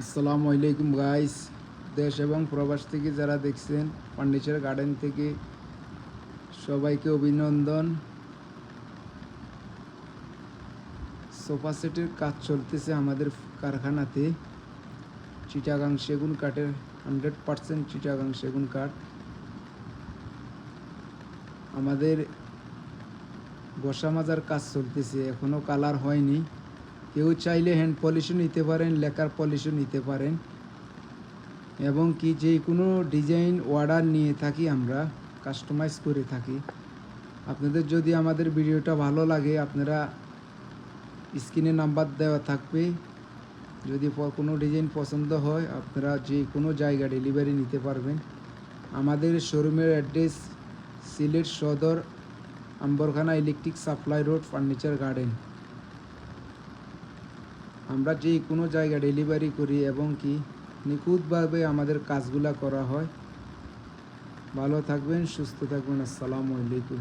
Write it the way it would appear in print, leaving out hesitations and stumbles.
আসসালামু আলাইকুম গাইস, দেশ এবং প্রবাস থেকে যারা দেখছেন ফার্নিচার গার্ডেন থেকে সবাইকে অভিনন্দন। সোফা সেটের কাজ চলতেছে আমাদের কারখানাতে। চিটাগাং সেগুন কাঠের 100% চিটাগাং সেগুন কাঠ। আমাদের ঘষা মাজার কাজ চলতেছে, এখনও কালার হয়নি। কেউ চাইলে হ্যান্ড পলিশও নিতে পারেন, লেকার পলিশও নিতে পারেন, এবং কি যে কোনো ডিজাইন অর্ডার নিয়ে থাকি, আমরা কাস্টমাইজ করে থাকি। আপনাদের যদি আমাদের ভিডিওটা ভালো লাগে, আপনারা স্ক্রিনে নাম্বার দেওয়া থাকবে, যদি কোনো ডিজাইন পছন্দ হয় আপনারা যে কোনো জায়গা ডেলিভারি নিতে পারবেন। আমাদের শোরুমের অ্যাড্রেস সিলেট সদর, Ambarkhana electric supply road, furniture garden. আমরা যে কোনো জায়গা ডেলিভারি করি এবং কি নিখুঁতভাবে আমাদের কাজগুলা করা হয়। ভালো থাকবেন, সুস্থ থাকবেন। আসসালামু আলাইকুম।